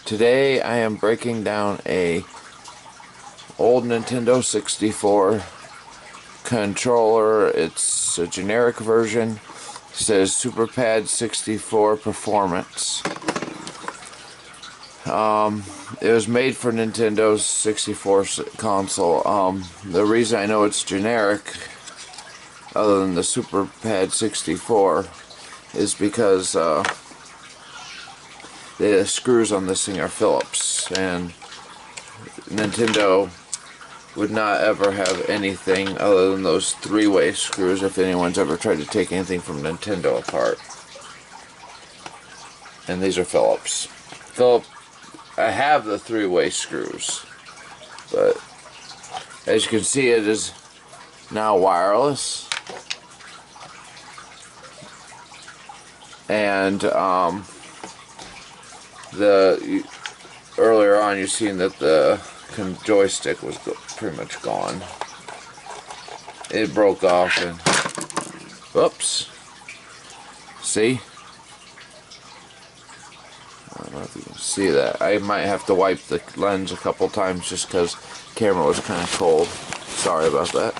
Today I am breaking down a old Nintendo 64 controller. It's a generic version. It says Super Pad 64 Performance. It was made for Nintendo's 64 console. The reason I know it's generic, other than the Super Pad 64, is because the screws on this thing are Phillips, and Nintendo would not ever have anything other than those three-way screws if anyone's ever tried to take anything from Nintendo apart. And these are Phillips. I have the three-way screws, but as you can see, it is now wireless. And earlier on you've seen that the joystick was pretty much gone. It broke off and whoops. See? I don't know if you can see that. I might have to wipe the lens a couple times just because the camera was kind of cold. Sorry about that.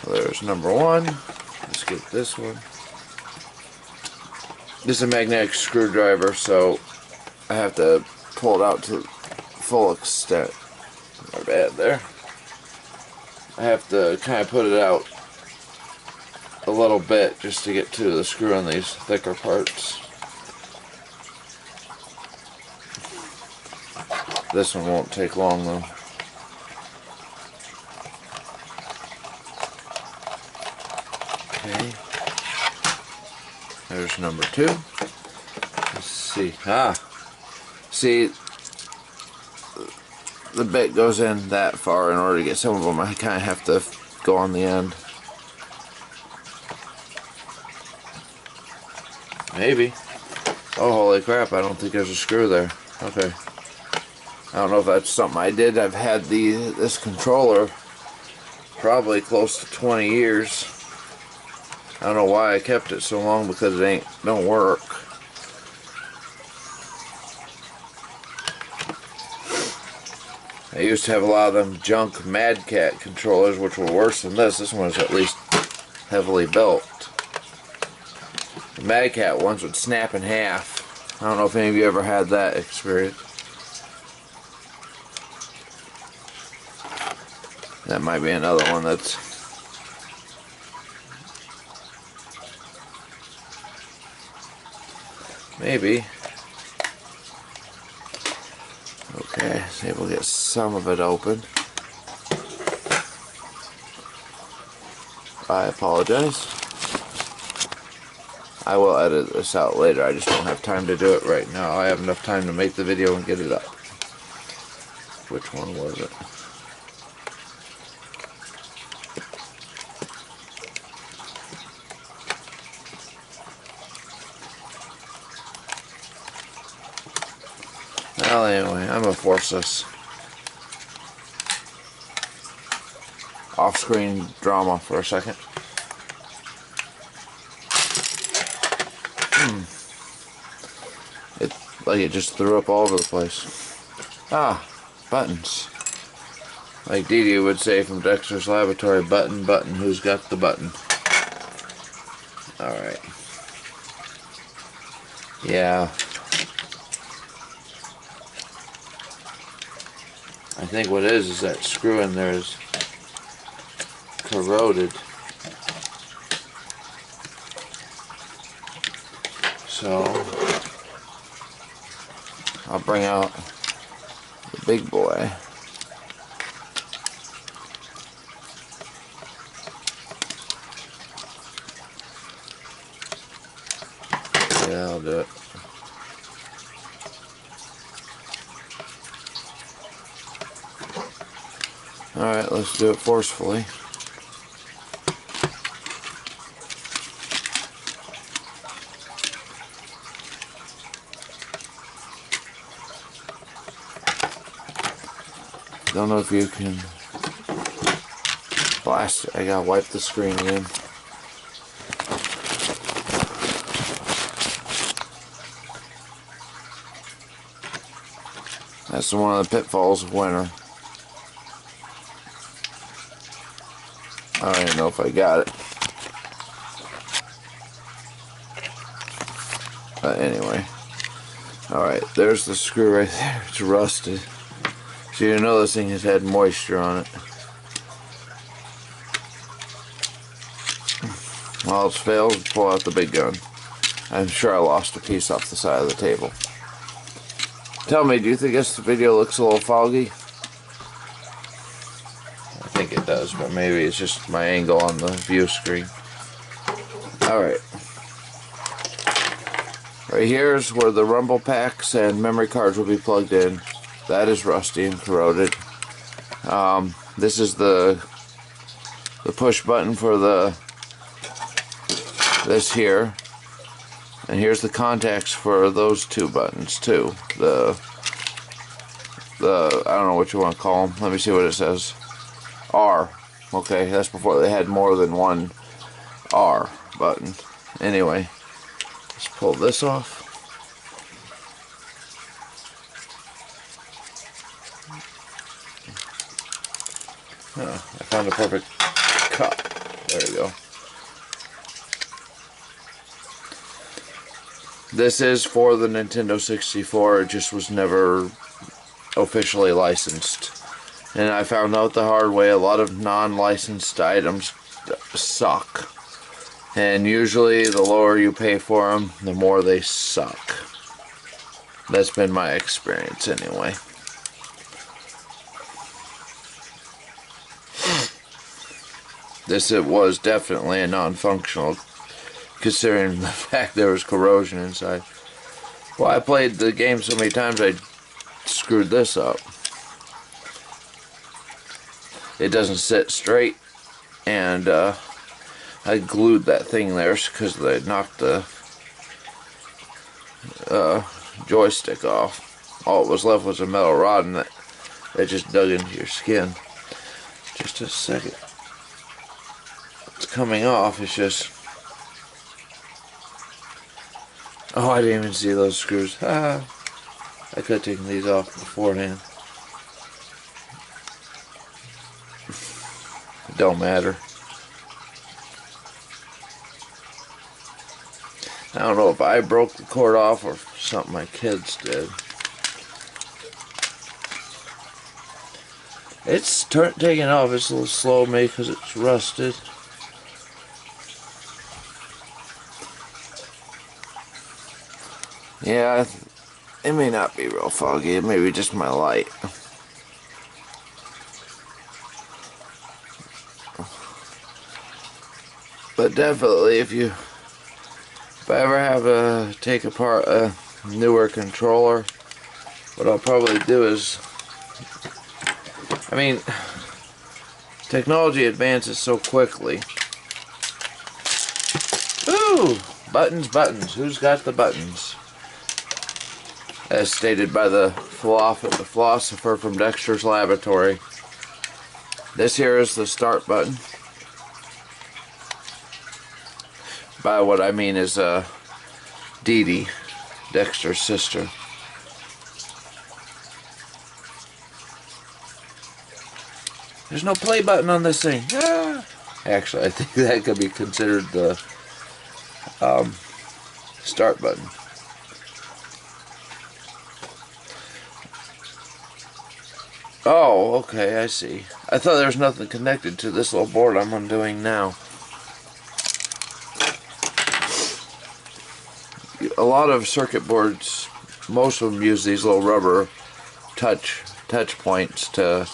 There's number one. Let's get this one. This is a magnetic screwdriver, so I have to pull it out to full extent. My bad there. I have to kind of put it out a little bit just to get to the screw on these thicker parts. This one won't take long though. Okay. There's number two. Let's see. See, the bit goes in that far. In order to get some of them, I kind of have to go on the end. Maybe. Oh, holy crap, I don't think there's a screw there. Okay. I don't know if that's something I did. I've had this controller probably close to 20 years. I don't know why I kept it so long, because it don't work. I used to have a lot of them junk Mad Cat controllers, which were worse than this. This one was at least heavily built. The Mad Cat ones would snap in half. I don't know if any of you ever had that experience. That might be another one that's maybe. Okay, see if we'll get some of it open. I apologize. I will edit this out later. I just don't have time to do it right now. I have enough time to make the video and get it up. Which one was it? Well, anyway, I'm gonna force this off-screen drama for a second. It just threw up all over the place. Buttons. Like Dee Dee would say from Dexter's Laboratory, button, button, who's got the button? Alright. Yeah. I think what it is that screw in there is corroded. So I'll bring out the big boy. Yeah, I'll do it. Alright, let's do it forcefully. Don't know if you can blast it. I gotta wipe the screen again. That's one of the pitfalls of winter. I don't even know if I got it. But anyway. Alright, there's the screw right there. It's rusted. So you know this thing has had moisture on it. While it's failed, pull out the big gun. I'm sure I lost a piece off the side of the table. Tell me, do you think this video looks a little foggy? I think it does, but maybe it's just my angle on the view screen. Alright. Right here is where the rumble packs and memory cards will be plugged in. That is rusty and corroded. This is the push button for this here. And here's the contacts for those two buttons too. I don't know what you want to call them. Let me see what it says. R. Okay, that's before they had more than one R button. Anyway, let's pull this off. I found a perfect cup. There you go. This is for the Nintendo 64. It just was never officially licensed. And I found out the hard way, a lot of non-licensed items suck. And usually the lower you pay for them, the more they suck. That's been my experience anyway. It was definitely a non-functional, considering the fact there was corrosion inside. Well, I played the game so many times I screwed this up. It doesn't sit straight, and I glued that thing there because they knocked the joystick off. All that was left was a metal rod, and that just dug into your skin. Just a second. It's coming off. It's just... Oh, I didn't even see those screws. I could have taken these off beforehand. It don't matter. I don't know if I broke the cord off or if something my kids did. It's taking off. It's a little slow maybe because it's rusted. Yeah, it may not be real foggy. It may be just my light. But definitely, if I ever have to take apart a newer controller, what I'll probably do is, I mean, technology advances so quickly. Ooh, buttons, buttons. Who's got the buttons? As stated by the philosopher from Dexter's Laboratory. This here is the start button. By what I mean is Dee Dee, Dexter's sister. There's no play button on this thing. Ah! Actually, I think that could be considered the start button. Oh, okay, I see. I thought there was nothing connected to this little board I'm undoing now. A lot of circuit boards, most of them use these little rubber touch points to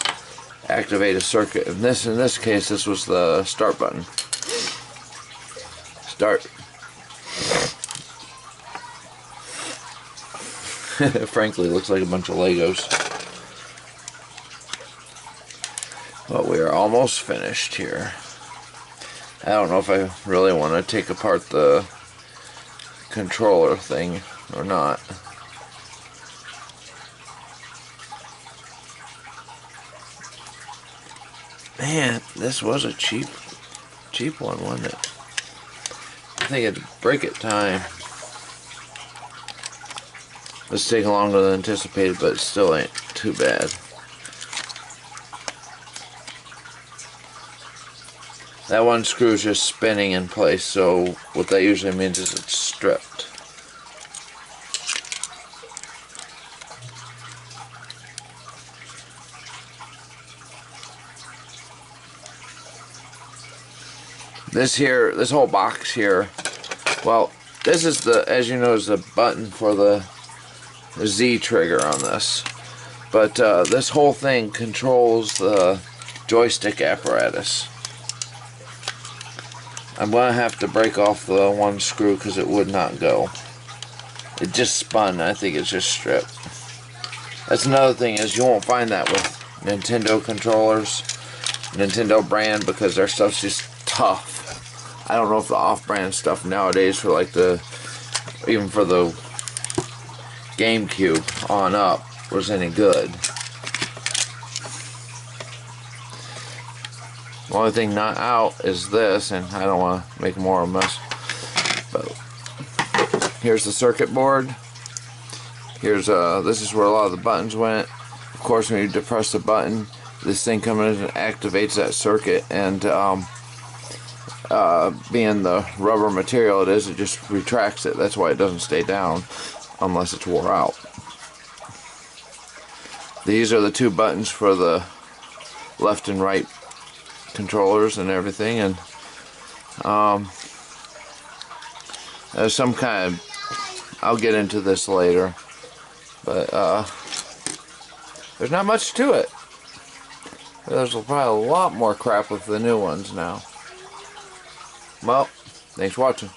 activate a circuit. And in this case, this was the start button. Start. Frankly, it looks like a bunch of Legos. But we are almost finished here. I don't know if I really want to take apart the controller thing or not. Man, this was a cheap one, wasn't it? I think it'd break it time. It's taking longer than anticipated, but it still ain't too bad. That one screw is just spinning in place, so what that usually means is it's stripped. This whole box here, well, this is the, as you know, is the button for the Z trigger on this. But this whole thing controls the joystick apparatus. I'm going to have to break off the one screw because it would not go. It just spun. I think it's just stripped. That's another thing, is you won't find that with Nintendo controllers, Nintendo brand, because their stuff's just tough. I don't know if the off-brand stuff nowadays for like even for the GameCube on up was any good. The only thing not out is this, and I don't want to make more of a mess. But here's the circuit board. Here's this is where a lot of the buttons went. Of course, when you depress the button, this thing comes in and activates that circuit, and being the rubber material it is, it just retracts it. That's why it doesn't stay down unless it's wore out. These are the two buttons for the left and right controllers and everything, and there's some kind of, I'll get into this later, but there's not much to it. There's probably a lot more crap with the new ones now. Well, thanks for watching.